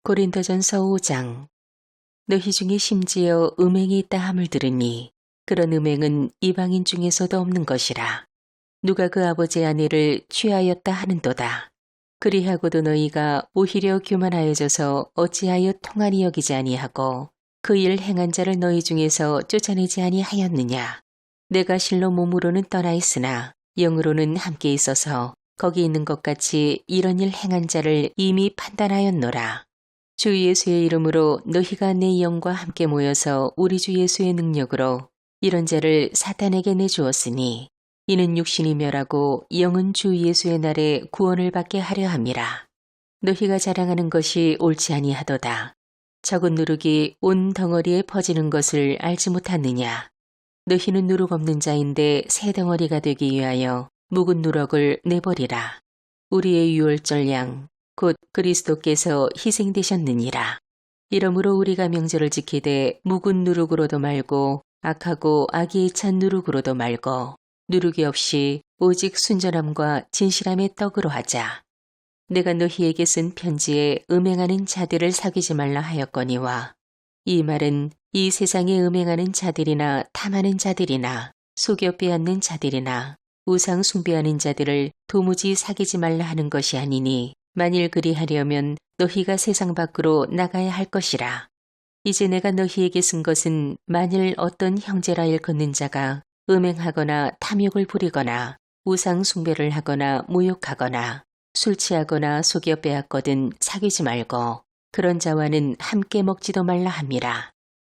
고린도전서 5장. 너희 중에 심지어 음행이 있다 함을 들으니 그런 음행은 이방인 중에서도 없는 것이라. 누가 그 아버지 아내를 취하였다 하는도다. 그리하고도 너희가 오히려 교만하여져서 어찌하여 통한이 여기지 아니하고 그 일 행한 자를 너희 중에서 쫓아내지 아니하였느냐. 내가 실로 몸으로는 떠나 있으나 영으로는 함께 있어서 거기 있는 것 같이 이런 일 행한 자를 이미 판단하였노라. 주 예수의 이름으로 너희가 내 영과 함께 모여서 우리 주 예수의 능력으로 이런 자를 사탄에게 내주었으니 이는 육신이 멸하고 영은 주 예수의 날에 구원을 받게 하려 함이라. 너희가 자랑하는 것이 옳지 아니하도다. 적은 누룩이 온 덩어리에 퍼지는 것을 알지 못하느냐. 너희는 누룩 없는 자인데 새 덩어리가 되기 위하여 묵은 누룩을 내버리라. 우리의 유월절 양 곧 그리스도께서 희생되셨느니라. 이러므로 우리가 명절을 지키되 묵은 누룩으로도 말고 악하고 악에 찬 누룩으로도 말고 누룩이 없이 오직 순전함과 진실함의 떡으로 하자. 내가 너희에게 쓴 편지에 음행하는 자들을 사귀지 말라 하였거니와 이 말은 이 세상에 음행하는 자들이나 탐하는 자들이나 속여 빼앗는 자들이나 우상 숭배하는 자들을 도무지 사귀지 말라 하는 것이 아니니 만일 그리하려면 너희가 세상 밖으로 나가야 할 것이라. 이제 내가 너희에게 쓴 것은 만일 어떤 형제라 일컫는 자가 음행하거나 탐욕을 부리거나 우상 숭배를 하거나 모욕하거나 술 취하거나 속여 빼앗거든 사귀지 말고 그런 자와는 함께 먹지도 말라 함이라.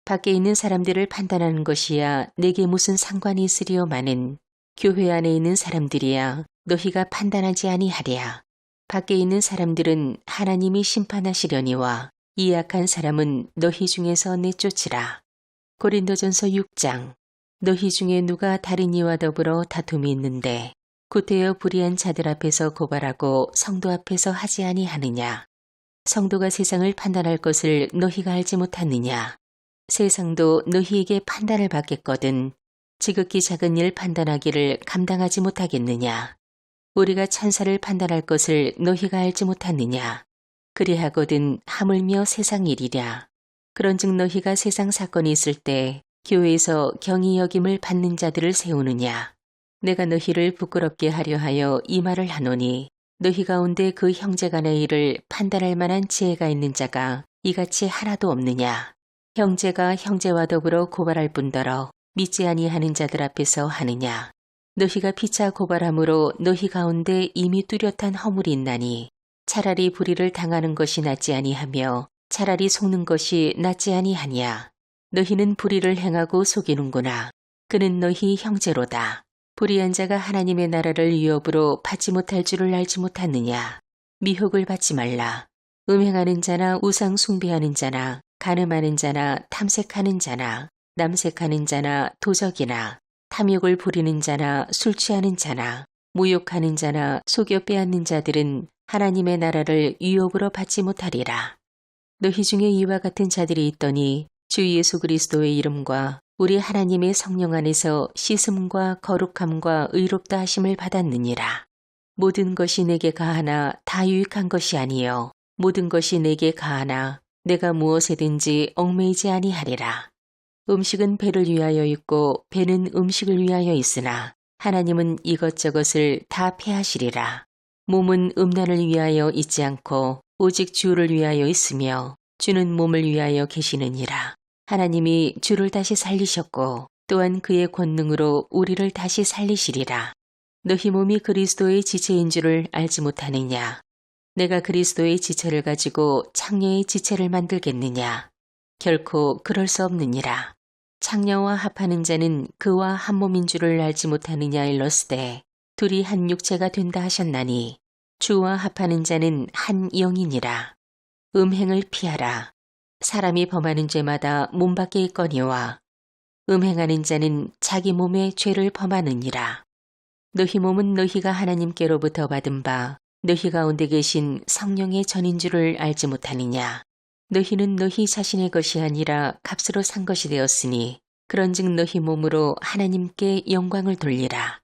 밖에 있는 사람들을 판단하는 것이야 내게 무슨 상관이 있으리요마는 교회 안에 있는 사람들이야 너희가 판단하지 아니하랴. 밖에 있는 사람들은 하나님이 심판하시려니와 이 악한 사람은 너희 중에서 내쫓으라. 고린도전서 6장. 너희 중에 누가 다른 이와 더불어 다툼이 있는데 구태여 불의한 자들 앞에서 고발하고 성도 앞에서 하지 아니하느냐. 성도가 세상을 판단할 것을 너희가 알지 못하느냐. 세상도 너희에게 판단을 받겠거든 지극히 작은 일 판단하기를 감당하지 못하겠느냐. 우리가 천사를 판단할 것을 너희가 알지 못하느냐. 그리하거든 하물며 세상 일이랴. 그런즉 너희가 세상 사건이 있을 때 교회에서 경히 여김을 받는 자들을 세우느냐. 내가 너희를 부끄럽게 하려 하여 이 말을 하노니 너희 가운데 그 형제 간의 일을 판단할 만한 지혜가 있는 자가 이같이 하나도 없느냐. 형제가 형제와 더불어 고발할 뿐더러 믿지 아니하는 자들 앞에서 하느냐. 너희가 피차 고발함으로 너희 가운데 이미 뚜렷한 허물이 있나니 차라리 불의를 당하는 것이 낫지 아니하며 차라리 속는 것이 낫지 아니하냐. 너희는 불의를 행하고 속이는구나. 그는 너희 형제로다. 불의한 자가 하나님의 나라를 유업으로 받지 못할 줄을 알지 못하느냐. 미혹을 받지 말라. 음행하는 자나 우상 숭배하는 자나 간음하는 자나 탐색하는 자나 남색하는 자나 도적이나 탐욕을 부리는 자나 술 취하는 자나 모욕하는 자나 속여 빼앗는 자들은 하나님의 나라를 유업으로 받지 못하리라. 너희 중에 이와 같은 자들이 있더니 주 예수 그리스도의 이름과 우리 하나님의 성령 안에서 씻음과 거룩함과 의롭다 하심을 받았느니라. 모든 것이 내게 가하나 다 유익한 것이 아니요 모든 것이 내게 가하나 내가 무엇에든지 얽매이지 아니하리라. 음식은 배를 위하여 있고 배는 음식을 위하여 있으나 하나님은 이것저것을 다 폐하시리라. 몸은 음란을 위하여 있지 않고 오직 주를 위하여 있으며 주는 몸을 위하여 계시느니라. 하나님이 주를 다시 살리셨고 또한 그의 권능으로 우리를 다시 살리시리라. 너희 몸이 그리스도의 지체인 줄을 알지 못하느냐. 내가 그리스도의 지체를 가지고 창녀의 지체를 만들겠느냐. 결코 그럴 수 없느니라. 창녀와 합하는 자는 그와 한 몸인 줄을 알지 못하느냐 일러스되 둘이 한 육체가 된다 하셨나니 주와 합하는 자는 한 영이니라. 음행을 피하라. 사람이 범하는 죄마다 몸 밖에 있거니와 음행하는 자는 자기 몸에 죄를 범하느니라. 너희 몸은 너희가 하나님께로부터 받은 바 너희 가운데 계신 성령의 전인 줄을 알지 못하느냐. 너희는 너희 자신의 것이 아니라 값으로 산 것이 되었으니 그런즉 너희 몸으로 하나님께 영광을 돌리라.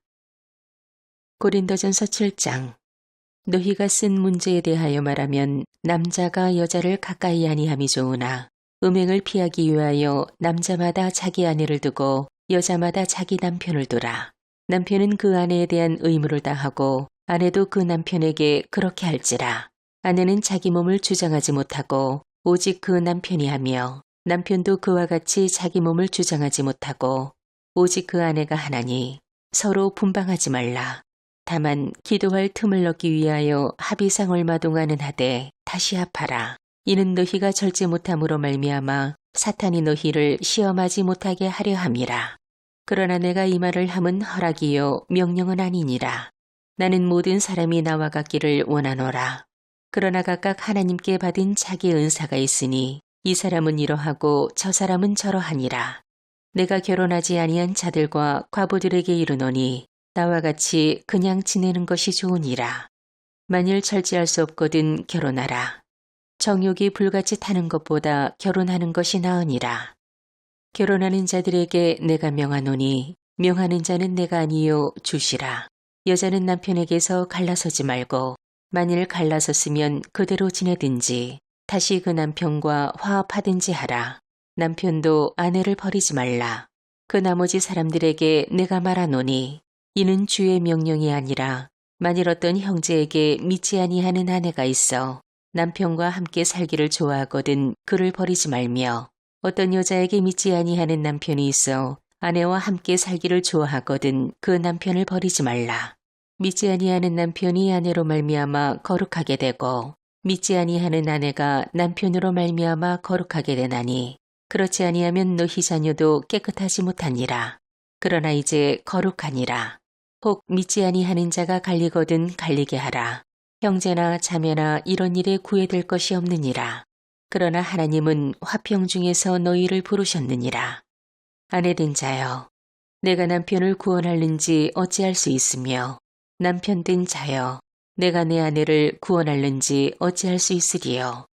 고린도전서 7장. 너희가 쓴 문제에 대하여 말하면 남자가 여자를 가까이 아니함이 좋으나 음행을 피하기 위하여 남자마다 자기 아내를 두고 여자마다 자기 남편을 두라. 남편은 그 아내에 대한 의무를 다하고 아내도 그 남편에게 그렇게 할지라. 아내는 자기 몸을 주장하지 못하고 오직 그 남편이 하며 남편도 그와 같이 자기 몸을 주장하지 못하고 오직 그 아내가 하나니 서로 분방하지 말라. 다만 기도할 틈을 넣기 위하여 합의상 얼마 동안은 하되 다시 합하라. 이는 너희가 절제 못함으로 말미암아 사탄이 너희를 시험하지 못하게 하려 함이라. 그러나 내가 이 말을 함은 허락이요 명령은 아니니라. 나는 모든 사람이 나와 같기를 원하노라. 그러나 각각 하나님께 받은 자기 은사가 있으니 이 사람은 이러하고 저 사람은 저러하니라. 내가 결혼하지 아니한 자들과 과부들에게 이르노니 나와 같이 그냥 지내는 것이 좋으니라. 만일 절제할 수 없거든 결혼하라. 정욕이 불같이 타는 것보다 결혼하는 것이 나으니라. 결혼하는 자들에게 내가 명하노니 명하는 자는 내가 아니요 주시라. 여자는 남편에게서 갈라서지 말고 만일 갈라섰으면 그대로 지내든지 다시 그 남편과 화합하든지 하라. 남편도 아내를 버리지 말라. 그 나머지 사람들에게 내가 말하노니 이는 주의 명령이 아니라 만일 어떤 형제에게 믿지 아니하는 아내가 있어 남편과 함께 살기를 좋아하거든 그를 버리지 말며 어떤 여자에게 믿지 아니하는 남편이 있어 아내와 함께 살기를 좋아하거든 그 남편을 버리지 말라. 믿지 아니하는 남편이 아내로 말미암아 거룩하게 되고 믿지 아니하는 아내가 남편으로 말미암아 거룩하게 되나니 그렇지 아니하면 너희 자녀도 깨끗하지 못하니라. 그러나 이제 거룩하니라. 혹 믿지 아니하는 자가 갈리거든 갈리게 하라. 형제나 자매나 이런 일에 구애될 것이 없느니라. 그러나 하나님은 화평 중에서 너희를 부르셨느니라. 아내된 자여, 내가 남편을 구원할는지 어찌할 수 있으며 남편된 자여, 내가 내 아내를 구원할는지 어찌할 수 있으리요.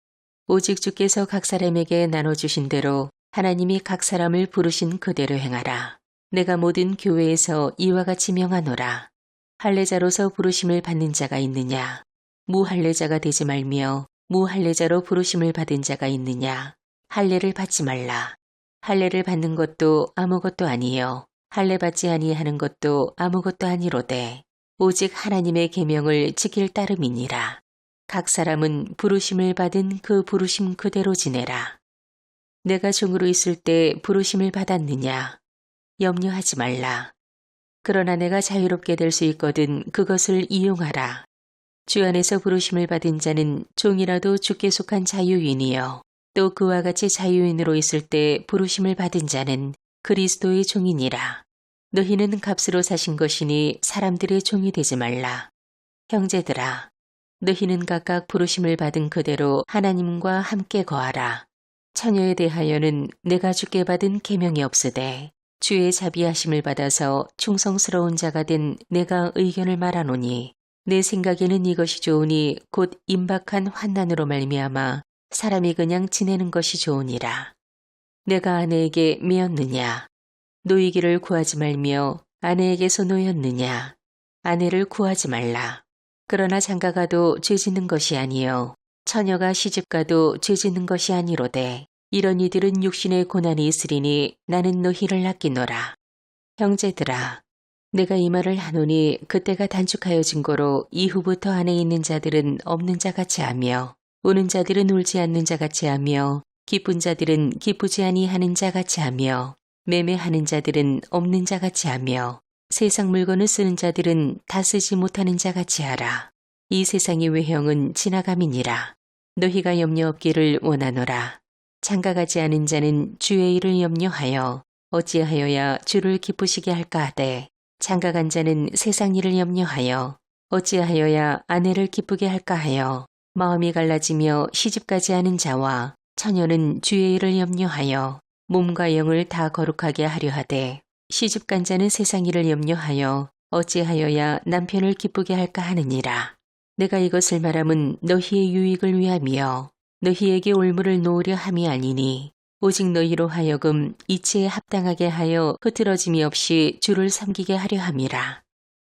오직 주께서 각 사람에게 나눠주신 대로 하나님이 각 사람을 부르신 그대로 행하라. 내가 모든 교회에서 이와 같이 명하노라. 할례자로서 부르심을 받는 자가 있느냐? 무할례자가 되지 말며 무할례자로 부르심을 받은 자가 있느냐? 할례를 받지 말라. 할례를 받는 것도 아무것도 아니요 할례 받지 아니하는 것도 아무것도 아니로되 오직 하나님의 계명을 지킬 따름이니라. 각 사람은 부르심을 받은 그 부르심 그대로 지내라. 내가 종으로 있을 때 부르심을 받았느냐? 염려하지 말라. 그러나 내가 자유롭게 될 수 있거든 그것을 이용하라. 주 안에서 부르심을 받은 자는 종이라도 주께 속한 자유인이요. 또 그와 같이 자유인으로 있을 때 부르심을 받은 자는 그리스도의 종이니라. 너희는 값으로 사신 것이니 사람들의 종이 되지 말라. 형제들아, 너희는 각각 부르심을 받은 그대로 하나님과 함께 거하라. 처녀에 대하여는 내가 주께 받은 계명이 없으되 주의 자비하심을 받아서 충성스러운 자가 된 내가 의견을 말하노니 내 생각에는 이것이 좋으니 곧 임박한 환난으로 말미암아 사람이 그냥 지내는 것이 좋으니라. 내가 아내에게 매었느냐? 노이기를 구하지 말며 아내에게서 노였느냐? 아내를 구하지 말라. 그러나 장가가도 죄짓는 것이 아니요 처녀가 시집가도 죄짓는 것이 아니로되 이런 이들은 육신의 고난이 있으리니 나는 너희를 아끼노라. 형제들아, 내가 이 말을 하노니 그때가 단축하여진 거로 이후부터 안에 있는 자들은 없는 자같이 하며 우는 자들은 울지 않는 자같이 하며 기쁜 자들은 기쁘지 아니하는 자같이 하며 매매하는 자들은 없는 자같이 하며 세상 물건을 쓰는 자들은 다 쓰지 못하는 자같이 하라. 이 세상의 외형은 지나감이니라. 너희가 염려 없기를 원하노라. 장가가지 않은 자는 주의 일을 염려하여 어찌하여야 주를 기쁘시게 할까 하되 장가간 자는 세상 일을 염려하여 어찌하여야 아내를 기쁘게 할까 하여 마음이 갈라지며 시집가지 않은 자와 처녀는 주의 일을 염려하여 몸과 영을 다 거룩하게 하려 하되 시집간 자는 세상 일을 염려하여 어찌하여야 남편을 기쁘게 할까 하느니라. 내가 이것을 말함은 너희의 유익을 위함이요 너희에게 올무를 놓으려 함이 아니니 오직 너희로 하여금 이치에 합당하게 하여 흐트러짐이 없이 주를 섬기게 하려 함이라.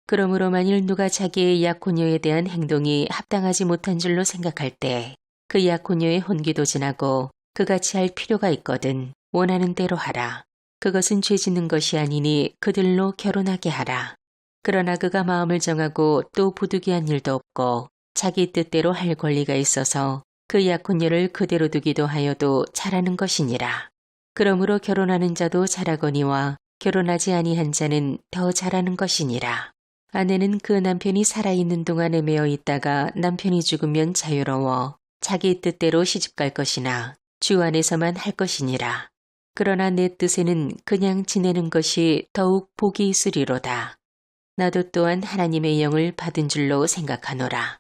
그러므로 만일 누가 자기의 약혼녀에 대한 행동이 합당하지 못한 줄로 생각할 때 그 약혼녀의 혼기도 지나고 그같이 할 필요가 있거든 원하는 대로 하라. 그것은 죄 짓는 것이 아니니 그들로 결혼하게 하라. 그러나 그가 마음을 정하고 또 부득이한 일도 없고 자기 뜻대로 할 권리가 있어서 그 약혼녀를 그대로 두기도 하여도 잘하는 것이니라. 그러므로 결혼하는 자도 잘하거니와 결혼하지 아니한 자는 더 잘하는 것이니라. 아내는 그 남편이 살아있는 동안에 매어 있다가 남편이 죽으면 자유로워 자기 뜻대로 시집갈 것이나 주 안에서만 할 것이니라. 그러나 내 뜻에는 그냥 지내는 것이 더욱 복이 있으리로다. 나도 또한 하나님의 영을 받은 줄로 생각하노라.